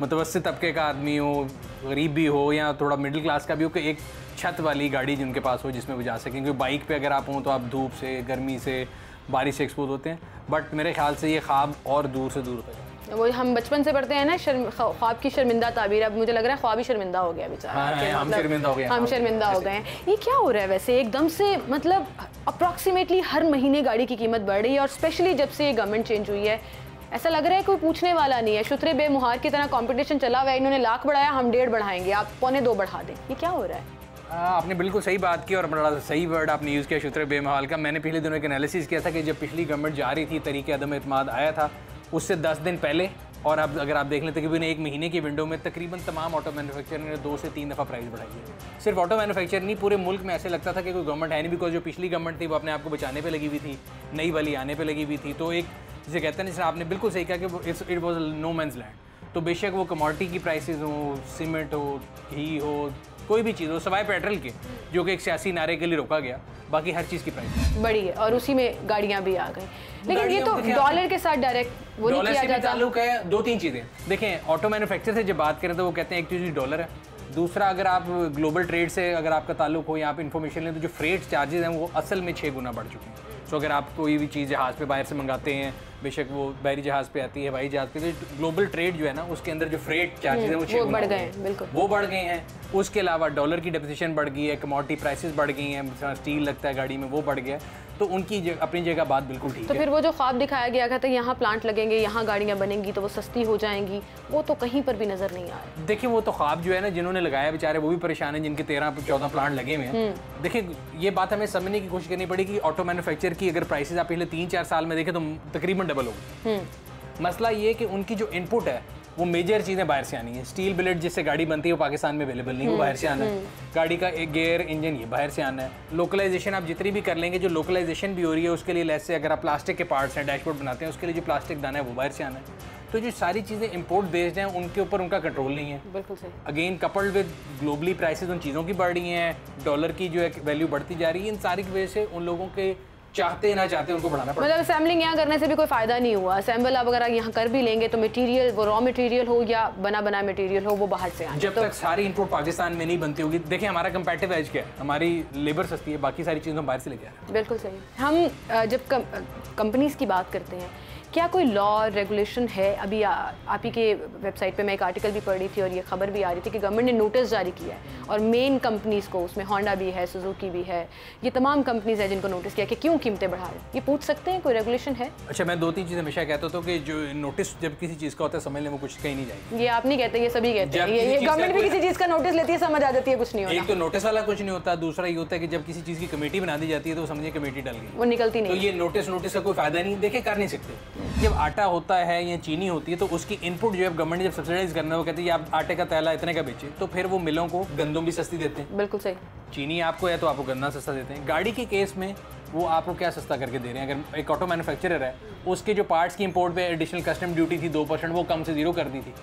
मुतवस्सित तबके का आदमी हो, गरीब भी हो या थोड़ा मिडिल क्लास का भी हो, कि एक छत वाली गाड़ी जिनके पास हो जिसमें वो जा सकें। क्योंकि बाइक पर अगर आप हों तो आप धूप से, गर्मी से, बारिश से एक्सपोज होते हैं। बट मेरे ख्याल से ये ख्वाब और दूर से दूर तक, वो हम बचपन से पढ़ते हैं ना, ख्वाब की शर्मिंदा ताबीर। अब मुझे लग रहा है ख्वाब ही शर्मिंदा हो गया बेचारा। हम शर्मिंदा हो गए, हम शर्मिंदा हो गए हैं। ये क्या हो रहा है वैसे एकदम से, मतलब अप्रॉक्सीमेटली हर महीने गाड़ी की कीमत बढ़ रही है, और स्पेशली जब से ये गवर्नमेंट चेंज हुई है ऐसा लग रहा है कोई पूछने वाला नहीं है। शुतरे बेमुहार की तरह कंपटीशन चला हुआ है, इन्होंने 1 लाख बढ़ाया, हम 1.5 बढ़ाएंगे, आप 2.25 बढ़ा दें। ये क्या हो रहा है? आपने बिल्कुल सही बात की और बड़ा सही वर्ड आपने यूज़ किया, शुतरे बेमहाल का। मैंने पिछले दिनों एक एनालिसिस किया था कि जब पिछली गवर्नमेंट जा रही थी, तरीके अदम एतमाद आया था, उससे 10 दिन पहले और अब अगर आप देख लें तकरीबन 1 महीने की विंडो में तकरीबन तमाम ऑटो मैन्युफैक्चरर ने 2 से 3 दफ़ा प्राइस बढ़ाई है। सिर्फ ऑटो मैन्युफैक्चर नहीं, पूरे मुल्क में ऐसे लगता था कि कोई गवर्नमेंट है नहीं, बिकॉज जो पिछली गवर्नमेंट थी वो अपने आप को बचाने पे लगी हुई थी, नई वाली आने पे लगी हुई थी। तो एक जिसे कहते हैं, जिसने आपने बिल्कुल सही कहा कि it was no man's land. तो बेशक वो कमोडिटी की प्राइसेस हो, सीमेंट हो, घी हो, कोई भी चीज़ हो, सवाए पेट्रोल के, जो कि एक सियासी नारे के लिए रोका गया, बाकी हर चीज़ की प्राइस बढ़ी है और उसी में गाड़ियाँ भी आ गई। लेकिन ये तो डॉलर के साथ डायरेक्ट वो नहीं किया जाता। ताल्लुक है 2-3 चीज़ें। देखें, ऑटो मैन्युफैक्चर से जब बात करें तो वो कहते हैं एक चीज़ डॉलर है, दूसरा अगर आप ग्लोबल ट्रेड से अगर आपका ताल्लुक हो या आप इन्फॉर्मेशन लें तो जो फ्रेट चार्जेस हैं वो असल में 6 गुना बढ़ चुके हैं। सो अगर आप कोई भी चीज़ जहाज़ पे बाहर से मंगाते हैं, बेशक वो बहरी जहाज़ पे आती है, हवाई जहाज़ पे, तो ग्लोबल ट्रेड जो है ना उसके अंदर जो फ्रेट चार्जेस हैं वो 6 गुना बढ़ गए हैं। बिल्कुल, वो बढ़ गए हैं। उसके अलावा डॉलर की डेप्रिसिएशन बढ़ गई है, कमोडिटी प्राइसेस बढ़ गई हैं, स्टील लगता है गाड़ी में वो बढ़ गया, तो उनकी अपनी जगह बात बिल्कुल ठीक है। तो फिर वो जो ख्वाब दिखाया गया था यहाँ प्लांट लगेंगे, यहाँ गाड़ियाँ बनेंगी तो वो सस्ती हो जाएंगी, वो तो कहीं पर भी नज़र नहीं आ रहा। देखिए, वो तो ख्वाब जो है ना, जिन्होंने लगाया बेचारे वो भी परेशान हैं, जिनके 13-14 प्लांट लगे हुए हैं। देखिए, ये बात हमें समझने की कोशिश करनी पड़ेगी कि ऑटो मैन्युफैक्चर की अगर प्राइसेस आप पिछले 3-4 साल में देखें तो तकरीबन डबल हो गई। मसला ये कि उनकी जो इनपुट है वो मेजर चीज़ें बाहर से आनी है। स्टील बिलेट जिससे गाड़ी बनती है वो पाकिस्तान में अवेलेबल नहीं है, वो बाहर से आना है। गाड़ी का एक गियर, इंजन, ये बाहर से आना है। लोकलाइजेशन आप जितनी भी कर लेंगे, जो लोकलाइजेशन भी हो रही है उसके लिए लेस से अगर आप प्लास्टिक के पार्ट्स हैं, डैशबोर्ड बनाते हैं, उसके लिए जो प्लास्टिक दाना है वो बाहर से आना है। तो जो सारी चीज़ें इंपोर्ट बेस्ड हैं उनके ऊपर उनका कंट्रोल नहीं है। बिल्कुल सही। Again coupled with globally prices उन चीज़ों की बढ़ रही हैं, डॉलर की जो है वैल्यू बढ़ती जा रही है, इन सारी की वजह से उन लोगों के चाहते ना चाहते उनको बढ़ाना पड़ता है। मतलब असेंबलिंग यहाँ करने से भी कोई फायदा नहीं हुआ। असेंबल आप अगर यहाँ कर भी लेंगे तो मटेरियल, वो रॉ मटेरियल हो या बना बना मटेरियल हो, वो बाहर से आए। जब तक सारी इनपुट पाकिस्तान में नहीं बनती होगी, देखिए हमारा कंपैरेटिव एज क्या है, हमारी लेबर सस्ती है, बाकी सारी चीज़ें हम बाहर से लेके आ रहे हैं। बिल्कुल सही। हम जब कंपनीज़ की बात करते हैं, क्या कोई लॉ रेगुलेशन है? अभी आप ही के वेबसाइट पे मैं एक आर्टिकल भी पढ़ रही थी और ये खबर भी आ रही थी कि गवर्नमेंट ने नोटिस जारी किया है और मेन कंपनीज़ को, उसमें होंडा भी है, सुजुकी भी है, ये तमाम कंपनीज़ हैं जिनको नोटिस किया कि क्यों कीमतें बढ़ा रहे हैं। ये पूछ सकते हैं, कोई रेगुलेशन है? अच्छा, मैं 2-3 चीज़ें हमेशा कहता हूँ कि जो नोटिस जब किसी चीज़ का होता है समझ लें वो कुछ कहीं नहीं जाएगी। ये आप नहीं कहते, ये सभी कहते हैं। ये गवर्नमेंट भी किसी चीज़ का नोटिस लेती है, समझ आ जाती है कुछ नहीं होता। एक तो नोटिस वाला कुछ नहीं होता, दूसरा ये होता है कि जब किसी चीज़ की कमेटी बना दी जाती है तो समझिए कमेटी डल गई, वो निकलती नहीं। तो ये नोटिस का कोई फायदा नहीं। देखिए कर नहीं सकते। जब आटा होता है या चीनी होती है तो उसकी इनपुट जो है गवर्नमेंट जब सब्सिडाइज करना है, वो कहती है आप आटे का थैला इतने का बेचे, तो फिर वो मिलों को गंदम भी सस्ती देते हैं। बिल्कुल सही। चीनी आपको है तो आपको गन्ना सस्ता देते हैं। गाड़ी के केस में वो आपको क्या सस्ता करके दे रहे हैं? अगर एक ऑटो मैन्युफैक्चरर है, उसके जो पार्ट्स की इंपोर्ट पे एडिशनल कस्टम ड्यूटी थी 2%, वो कम से 0 कर दी थी,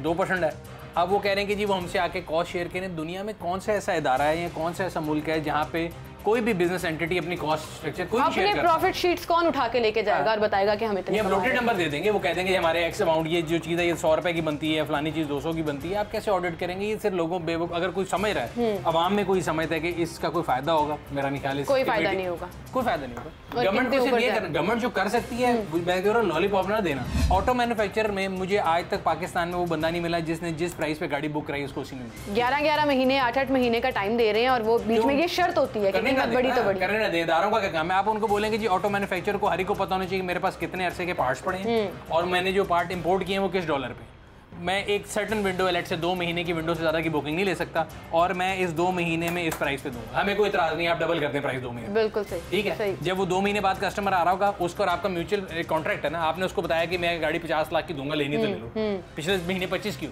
2% है। अब वो कह रहे हैं कि जी वो हमसे आके कॉस्ट शेयर करें। दुनिया में कौन सा ऐसा इदारा है या कौन सा ऐसा मुल्क है जहाँ पे कोई भी बिजनेस एंटिटी अपनी कॉस्ट स्ट्रक्चर कोई अपने प्रॉफिट शीट्स कौन उठा के लेके जाएगा और बताएगा कि हम इतने, ये अपलोडेड नंबर दे देंगे, वो कह देंगे हमारे एक्स अमाउंट, ये जो चीज़ है ये 100 रुपए की बनती है, फलानी चीज़ 200 की बनती है। आप कैसे ऑडिट करेंगे? ये सिर्फ लोगों बेवकूफ, अगर कोई समझ रहा है, अवाम में कोई समझता है कि इसका कोई फायदा होगा, मेरा नहीं ख्याल है कोई फायदा नहीं होगा, कोई फायदा नहीं होगा। गवर्नमेंट को सिर्फ ये करना, गवर्नमेंट जो कर सकती है मैं कह रहा हूँ लॉलीपॉप ना देना। ऑटो मैन्युफैक्चरर में मुझे आज तक पाकिस्तान में वो बंदा नहीं मिला जिसने जिस प्राइस पे गाड़ी बुक कराई उसको उसी ने 11 महीने 8 महीने का टाइम दे रहे हैं और वो बीच में ये शर्त होती है कि कीमत बड़ी तो बड़ी। करने ना दे, इदारों का क्या काम है? आप उनको बोलेंगे जी ऑटो मैन्युफैक्चरर को हर एक को पता होना चाहिए कि मेरे पास कितने अरसे के पार्ट्स पड़े हैं और मैंने जो पार्ट इंपोर्ट किए हैं वो किस डॉलर पे। मैं एक सर्टन विंडो लेट से 2 महीने की विंडो से ज़्यादा की बुकिंग नहीं ले सकता और मैं इस 2 महीने में इस प्राइस पे दूंगा। हमें कोई इतराज़ नहीं, आप डबल करते हैं प्राइस 2 महीने। बिल्कुल सही, ठीक है। जब वो 2 महीने बाद कस्टमर आ रहा होगा, उसको और आपका म्यूचुअल कॉन्ट्रैक्ट है ना, आपने उसको बताया कि मैं गाड़ी 50 लाख की दूंगा, लेनी तो ले लो, पिछले महीने 25 की,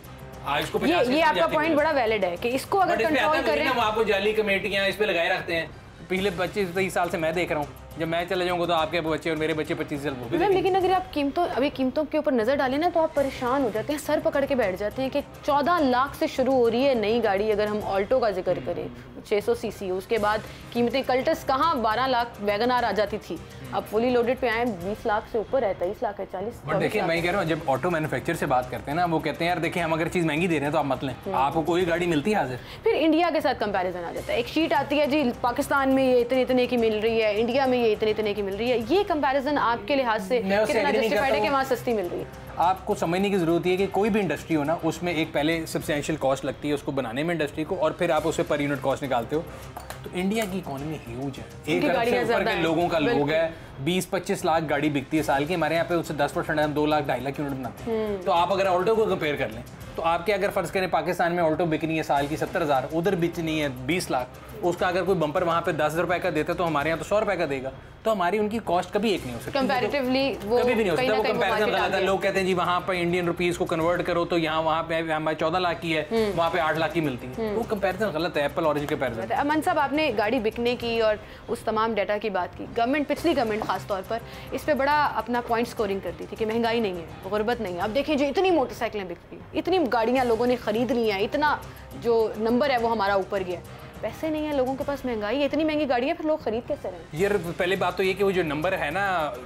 आज को 50। ये आपका पॉइंट बड़ा वैलिड है कि इसको अगर कंट्रोल करें। हम आपको जाली कमेटियाँ इस पे लगाए रखते हैं। पिछले 25-30 साल से मैं देख रहा हूँ, जब मैं चले जाऊंगा तो आपके बच्चे और मेरे बच्चे 25 साल वो भी। लेकिन अगर आप कीमतों के ऊपर नजर डालें ना तो आप परेशान हो जाते हैं, सर पकड़ के बैठ जाते हैं कि 14 लाख से शुरू हो रही है नई गाड़ी। अगर हम ऑल्टो का जिक्र करें 600 सीसी, उसके बाद कीमतें कल्टस कहाँ 12 लाख वैगन आर आ जाती थी, अब फुली लोडेड पे आए 20 लाख से ऊपर है, 23 लाख है, 40। बट देखिए मैं कह रहा हूँ जब ऑटो मैन्युफैक्चरर से बात करते हैं ना, वो कहते हैं यार देखिए हम अगर चीज़ महंगी दे रहे हैं तो आप मत लें, आपको कोई गाड़ी मिलती है हाजिर। फिर इंडिया के साथ कंपैरिजन आ जाता है, एक शीट आती है जी पाकिस्तान में ये इतने की मिल रही है, इंडिया में ये इतने की मिल रही है। ये कंपैरिजन आपके लिहाज से कितना जस्टिफाइड है कि वहाँ सस्ती मिल रही है? आपको समझने की ज़रूरत है कि कोई भी इंडस्ट्री हो ना, उसमें एक पहले सब्सटेंशियल कॉस्ट लगती है उसको बनाने में इंडस्ट्री को, और फिर आप उससे पर यूनिट कॉस्ट निकालते हो। तो इंडिया की इकोनॉमी ह्यूज है, 1 अरब से ऊपर के लोगों का लोग है, 20-25 लाख गाड़ी बिकती है साल की। हमारे यहाँ पे उससे 10% हम 2 लाख 2.5 लाख यूनिट बनाते हैं। तो आप अगर ऑल्टो को कंपेयर कर लें तो आपके अगर फर्ज करें पाकिस्तान में ऑल्टो बिकनी है साल की 70,000, उधर बिकनी है 20 लाख, उसका अगर कोई बम्पर वहाँ पे 10 रुपए का देता तो हमारे यहाँ तो 100 रुपए का देगा। तो हमारी उनकी कॉस्ट कभी एक नहीं हो सकती, कंपैरेटिवली वो कभी भी नहीं हो सकता। वो कंपैरिजन गलत है। है। लोग कहते हैं जी वहाँ पे इंडियन रुपीस को कन्वर्ट करो तो यहाँ वहाँ पे हमारे 14 लाख की है, वहाँ पे 8 लाख की मिलती है। वो कंपैरिजन गलत है, एप्पल ऑरेंज कंपैरिजन। अमन साहब, आपने गाड़ी बिकने की और उस तमाम डाटा की बात की। गवर्नमेंट, पिछली गवर्नमेंट खास तौर पर इस पे बड़ा अपना पॉइंट स्कोरिंग करती थी कि महंगाई नहीं है, गुर्बत नहीं है। अब देखिए जो इतनी मोटरसाइकिलें बिक रही, इतनी गाड़ियाँ लोगों ने खरीद ली हैं, इतना जो नंबर है वो हमारा ऊपर गया, पैसे नहीं है लोगों के पास, महंगाई है, इतनी महंगी गाड़ियाँ, फिर लोग खरीद कैसे रहे? यार पहले बात तो ये कि वो जो नंबर है ना,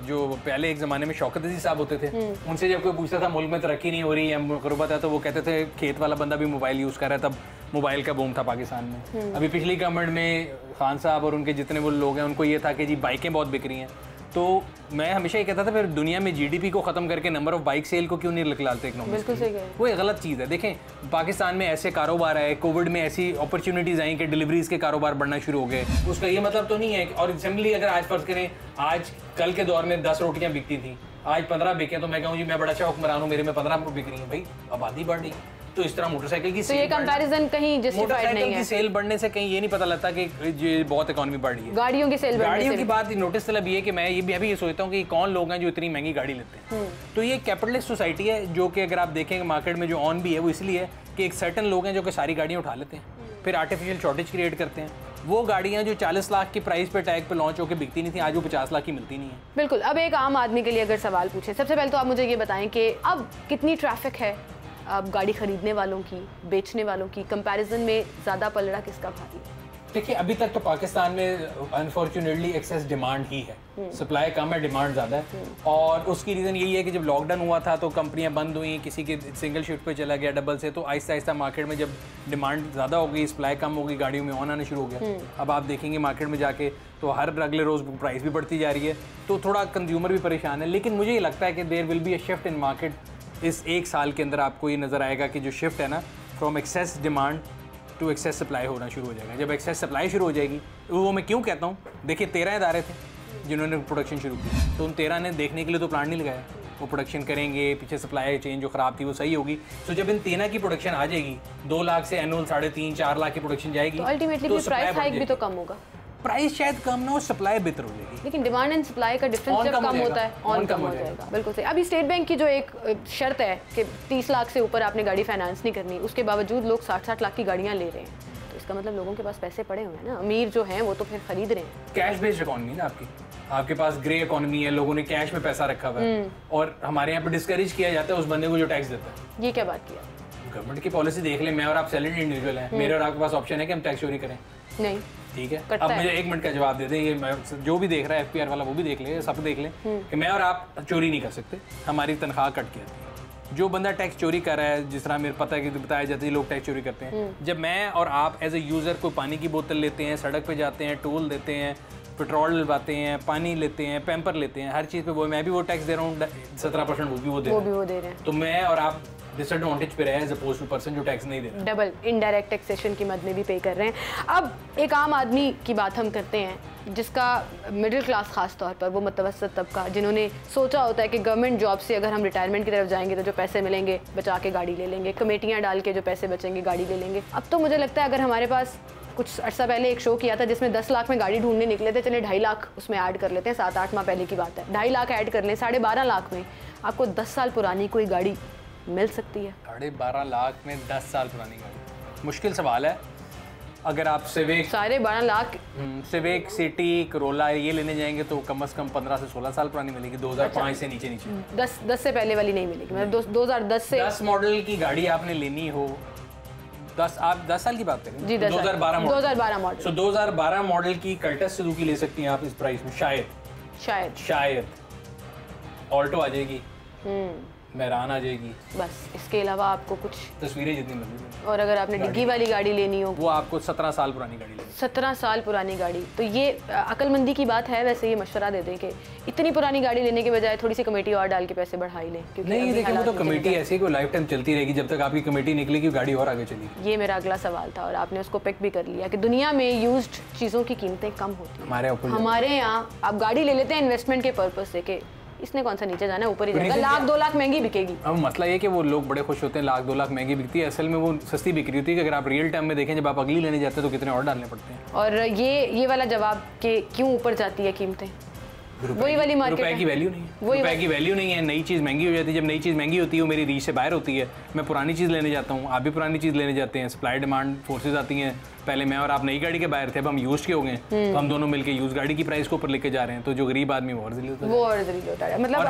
जो पहले एक ज़माने में शौकत अजीज साहब होते थे, उनसे जब कोई पूछता था मुल्क में तरक्की नहीं हो रही है, गुर्बत है, तो वो कहते थे खेत वाला बंदा भी मोबाइल यूज़ कर रहा है, तब मोबाइल का बूम था पाकिस्तान में। अभी पिछली गवर्नमेंट में खान साहब और उनके जितने वो लोग हैं उनको ये था कि जी बाइकें बहुत बिक रही हैं। तो मैं हमेशा ये कहता था फिर दुनिया में जीडीपी को ख़त्म करके नंबर ऑफ बाइक सेल को क्यों नहीं निकालते इकोनॉमी? बिल्कुल सही है, वो एक गलत चीज़ है। देखें पाकिस्तान में ऐसे कारोबार आए, कोविड में ऐसी अपॉर्चुनिटीज़ आई कि डिलीवरीज के कारोबार बढ़ना शुरू हो गए। उसका ये मतलब तो नहीं है। और सिंपली अगर आज फर्ज करें, आज कल के दौर में 10 रोटियाँ बिकती थी, आज 15 बिकें, तो मैं कहूँ जी मैं बड़ा अच्छा हुक्मरान हूँ, मेरे में 15 बिक रही हैं। भाई आबादी बढ़ रही है, तो इस तरह मोटरसाइकिल की तो ये कंपैरिजन कहीं जस्टिफाइड नहीं है। की सेल बढ़ने से कहीं ये नहीं पता लगता कि ये बहुत इकोनॉमी बढ़ रही है। गाड़ियों की सेल गाड़ियों की बात नोटिस तलब ये कि मैं ये भी अभी ये सोचता हूँ कि कौन लोग हैं जो इतनी महंगी गाड़ी लेते हैं। तो ये कैपिटलिस्ट सोसाइटी है जो कि अगर आप देखेंगे मार्केट में जो ऑन भी है वो इसलिए है कि एक सर्टन लोग हैं जो कि सारी गाड़ियाँ उठा लेते हैं, फिर आर्टिफिशियल शॉर्टेज क्रिएट करते हैं। वो गाड़ियाँ जो 40 लाख की प्राइस पे टैग पे लॉन्च होकर बिकती नहीं थी, आज वो 50 लाख की मिलती नहीं है। बिल्कुल। अब एक आम आदमी के लिए अगर सवाल पूछे, सबसे पहले तो आप मुझे ये बताएं कि अब कितनी ट्रैफिक है अब गाड़ी खरीदने वालों की, बेचने वालों की, कंपैरिजन में ज़्यादा पलड़ा किसका भारी है? देखिए अभी तक तो पाकिस्तान में अनफॉर्चुनेटली एक्सेस डिमांड ही है, सप्लाई कम है, डिमांड ज़्यादा है। और उसकी रीज़न यही है कि जब लॉकडाउन हुआ था तो कंपनियां बंद हुई, किसी के सिंगल शिफ्ट पे चला गया डबल से, तो आहिस्ता आहिस्ता मार्केट में जब डिमांड ज़्यादा हो गई, सप्लाई कम हो गई, गाड़ियों में ऑन आना शुरू हो गया। अब आप देखेंगे मार्केट में जाके तो हर अगले रोज़ प्राइस भी बढ़ती जा रही है, तो थोड़ा कंज्यूमर भी परेशान है। लेकिन मुझे ये लगता है कि there will be a shift in market. इस एक साल के अंदर आपको ये नज़र आएगा कि जो शिफ्ट है ना from excess demand to excess supply होना शुरू हो जाएगा। जब एक्सेस सप्लाई शुरू हो जाएगी, वो मैं क्यों कहता हूँ, देखिए 13 इदारे थे जिन्होंने प्रोडक्शन शुरू की, तो उन 13 ने देखने के लिए तो प्लान नहीं लगाया, वो प्रोडक्शन करेंगे, पीछे सप्लाई चेन जो ख़राब थी वो सही होगी। तो जब इन 13 की प्रोडक्शन आ जाएगी, 2 लाख से एनुअल 3.5-4 लाख की प्रोडक्शन जाएगी, तो अल्टीमेटली प्राइस हाइक भी तो कम होगा। प्राइस शायद कम ना हो, सप्लाई बेहतर हो जाएगी। लेकिन डिमांड एंड सप्लाई का डिफरेंस जब कम होता है, ऑन कम हो जाएगा। बिल्कुल सही। अभी स्टेट बैंक की जो एक शर्त है कि 30 लाख से ऊपर आपने गाड़ी फाइनेंस नहीं करनी, उसके बावजूद लोग 60-60 लाख की गाड़ियाँ ले रहे हैं, तो इसका मतलब लोगों के पास पैसे पड़े हुए हैं ना, अमीर जो हैं वो तो फिर खरीद रहे हैं। कैश बेस्ड इकोनॉमी ना आपके पास ग्रे इकोनॉमी है, लोगों ने कैश में पैसा रखा हुआ है, और हमारे यहाँ पे डिस्करेज किया जाता है उस बंदे को जो टैक्स देता है। ये क्या बात किया? गवर्नमेंट की पॉलिसी देख ले, मैं और आप सैलरीड इंडिविजुअल हैं, मेरे और आपके पास ऑप्शन है कि हम टैक्स चोरी करें? नहीं। ठीक है, अब मुझे 1 मिनट का जवाब दे दें, ये जो भी देख रहा है FPR वाला वो भी देख ले, सब देख ले कि मैं और आप चोरी नहीं कर सकते, हमारी तनख्वाह कट के आती है। जो बंदा टैक्स चोरी कर रहा है, जिस तरह मेरे पता है कि बताया जाता है लोग टैक्स चोरी करते हैं, जब मैं और आप एज ए यूज़र कोई पानी की बोतल लेते हैं, सड़क पे जाते हैं, टोल देते हैं, पेट्रोल डलवाते हैं, पानी लेते हैं, पैम्पर लेते हैं, हर चीज़ पे वो मैं भी वो टैक्स दे रहा हूँ 17%, वो भी वो दे रहे हैं। तो मैं और आप डिसएडवांटेज पे रहे एज अपोज टू पर्सन जो टैक्स नहीं दे रहा, डबल इनडायरेक्ट टैक्सेशन की मद में भी पे कर रहे हैं। अब एक आम आदमी की बात हम करते हैं जिसका मिडिल क्लास ख़ास तौर पर, वो मुतवस्सित तबका जिन्होंने सोचा होता है कि गवर्नमेंट जॉब से अगर हम रिटायरमेंट की तरफ जाएंगे तो जो पैसे मिलेंगे बचा के गाड़ी ले लेंगे, कमेटियाँ डाल के जो पैसे बचेंगे गाड़ी ले लेंगे। अब तो मुझे लगता है अगर हमारे पास कुछ अर्सा पहले एक शो किया था जिसमें 10 लाख में गाड़ी ढूंढने निकले थे, चले 2.5 लाख उसमें ऐड कर लेते हैं, 7-8 माह पहले की बात है, 2.5 लाख ऐड कर लें, 12.5 लाख में आपको 10 साल पुरानी कोई गाड़ी मिल सकती है। 12.5 लाख में 10 साल पुरानी गाड़ी, मुश्किल सवाल है। अगर आप civic 12.5 lakh civic, city, Corolla ये लेने जाएंगे तो कम से कम 15 से 16 साल पुरानी मिलेगी, 2005 से नीचे 10 से पहले वाली नहीं मिलेगी, मतलब 2010 से 10 मॉडल की गाड़ी आपने लेनी हो, 10 आप 10 साल की बात करें जी, 2012 मॉडल, 2012 मॉडल, सो 2012 मॉडल की कल्टस सुजुकी ले सकती हैं आप इस प्राइस में, शायद ऑल्टो आ जाएगी, मेहरान आ जाएगी, बस इसके अलावा आपको कुछ तस्वीरें जितनी मर्जी। और अगर आपने डिग्गी वाली गाड़ी लेनी हो वो आपको 17 साल पुरानी गाड़ी लेनी, 17 साल पुरानी गाड़ी। तो ये अक्लमंदी की बात है, वैसे ये मशवरा दे दें कि इतनी पुरानी गाड़ी लेने के बजाय थोड़ी सी कमेटी और डाल के पैसे बढ़ा ही लें, क्योंकि नहीं देखिए वो तो कमेटी ऐसी कोई लाइफ टाइम चलती रहेगी, जब तक आपकी कमेटी निकलेगी गाड़ी और आगे चलेगी। ये मेरा अगला सवाल था और आपने उसको पिक भी कर लिया कि दुनिया में यूज्ड चीज़ों की कीमतें कम होती हैं, हमारे यहाँ आप गाड़ी ले लेते हैं इन्वेस्टमेंट के पर्पज से कि इसने कौन सा नीचे जाना है, ऊपर ही जाएगा, 1-2 लाख महंगी बिकेगी। अब मसला ये कि वो लोग बड़े खुश होते हैं 1-2 लाख महंगी बिकती है, असल में वो सस्ती बिक रही होती है कि अगर आप रियल टाइम में देखें जब आप अगली लेने जाते हैं तो कितने और डालने पड़ते हैं। और ये वाला जवाब कि क्यों ऊपर जाती है कीमतें, वही वाली मार्केट रुपए की वैल्यू नहीं है, रुपए की वैल्यू नहीं है, नई चीज़ महंगी हो जाती है। जब नई चीज़ महंगी होती है वो मेरी रीच से बाहर होती है, मैं पुरानी चीज़ लेने जाता हूँ, आप भी पुरानी चीज़ लेने जाते हैं, सप्लाई डिमांड फोर्सेज आती हैं। पहले मैं और आप नई गाड़ी के बाहर थे, अब हम यूज के हो गए, तो हम दोनों मिलकर यूज गाड़ी की प्राइस को ऊपर लेके जा रहे हैं, तो जो गरीब आदमी वो और ज़लील होता है। मतलब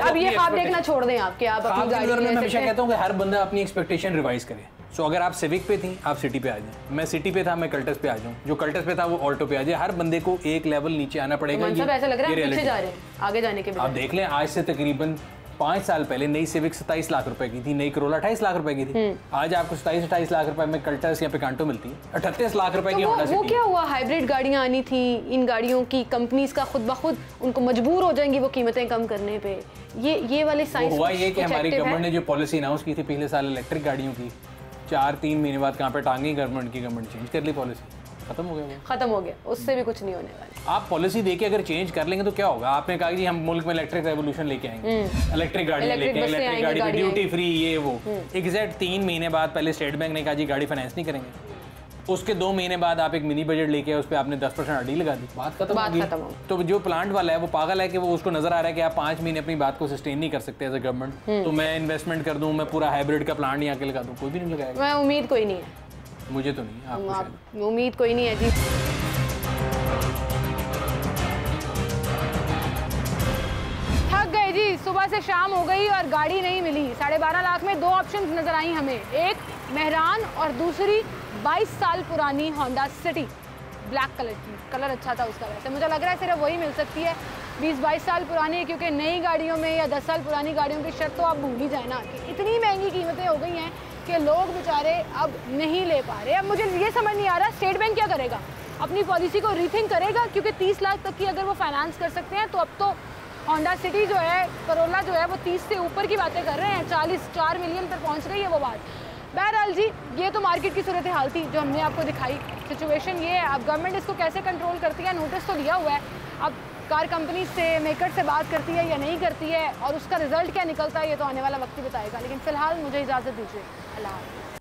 अब ये ख्वाब देखना छोड़ दें आप कि आप अपनी गाड़ी में, हमेशा कहता हूँ कि हर बंदा अपनी एक्सपेक्टेशन रिवाइज करे। सो अगर आप सिविक पे थी आप सिटी पे आ जाएं, मैं सिटी पे था मैं कल्टस पे आ जाऊँ, जो कल्टस पे था वो ऑल्टो पे आ जाए, हर बंदे को एक लेवल नीचे आना पड़ेगा। ऐसा लग रहा है पीछे जा रहे हैं आगे जाने के बजाय। आप देख लें आज से तकरीबन 5 साल पहले नई सिविक 27 लाख रुपए की थी, नई करोला 28 लाख रुपए की थी, आज आपको 27-28 लाख रुपए में कल्टस या पिकांटो मिलती है, 38 लाख रुपए की होंडा सिटी। वो क्या हुआ, हाइब्रिड गाड़ियां आनी थी, इन गाड़ियों की कंपनीज का खुद ब खुद उनको मजबूर हो जाएंगी वो कीमतें कम करने पे। ये वाली साइंस हुआ ये कि हमारी गवर्नमेंट ने जो पॉलिसी अनाउंस की थी पिछले साल इलेक्ट्रिक गाड़ियों की, 4-3 महीने बाद कहाँ पे टांगी गवर्नमेंट चेंज कर ली पॉलिसी। खत्म हो गया वो। खत्म हो गया, उससे भी कुछ नहीं होने वाला। आप पॉलिसी देके अगर चेंज कर लेंगे तो क्या होगा? आपने कहा कि हम मुल्क में इलेक्ट्रिक रेवोल्यूशन लेके आएंगे, इलेक्ट्रिक गाड़ी लेके आएंगे, इलेक्ट्रिक गाड़ी में ड्यूटी फ्री, ये वो। एग्जैक्ट 3 महीने बाद पहले स्टेट बैंक ने कहा जी गाड़ी फाइनेंस नहीं करेंगे, उसके 2 महीने बाद आप एक मिनी बजट लेके उस पर आपने 10% आरडी लगा दी, बात खत्म हो गई। तो जो प्लांट वाला है वो पागल है कि वो उसको नजर आ रहा है कि आप 5 महीने अपनी बात को सस्टेन नहीं कर सकते एज अ गवर्नमेंट, तो मैं इन्वेस्टमेंट कर दूं, मैं पूरा हाइब्रिड का प्लांट यहाँ के लगा दूं, कोई भी नहीं लगाएगा। मैं उम्मीद कोई नहीं है, मुझे तो नहीं, आपको उम्मीद कोई नहीं है जी। थक गए जी, सुबह से शाम हो गई और गाड़ी नहीं मिली। 12.5 लाख में 2 ऑप्शन नजर आई हमें, एक मेहरान और दूसरी 22 साल पुरानी होंडा सिटी, ब्लैक कलर की, कलर अच्छा था उसका। वैसे मुझे लग रहा है सिर्फ वही मिल सकती है 20-22 साल पुरानी, क्योंकि नई गाड़ियों में या 10 साल पुरानी गाड़ियों की शर्त तो आप भूल ही जाए ना कि इतनी महंगी कीमतें हो गई हैं कि लोग बेचारे अब नहीं ले पा रहे। अब मुझे ये समझ नहीं आ रहा स्टेट बैंक क्या करेगा, अपनी पॉलिसी को रीथिंक करेगा, क्योंकि 30 लाख तक की अगर वो फाइनेंस कर सकते हैं तो अब तो होंडा सिटी जो है, करोला जो है वो 30 से ऊपर की बातें कर रहे हैं, 4 मिलियन पर पहुंच रही है वो बात। बहरहाल जी, ये तो मार्केट की सूरत हाल थी जो हमने आपको दिखाई। सिचुएशन ये है, अब गवर्नमेंट इसको कैसे कंट्रोल करती है, नोटिस तो दिया हुआ है, अब कार कंपनी से, मेकर से बात करती है या नहीं करती है और उसका रिजल्ट क्या निकलता है ये तो आने वाला वक्त ही बताएगा। लेकिन फिलहाल मुझे इजाज़त दीजिए, अल्लाह हाफ़िज़।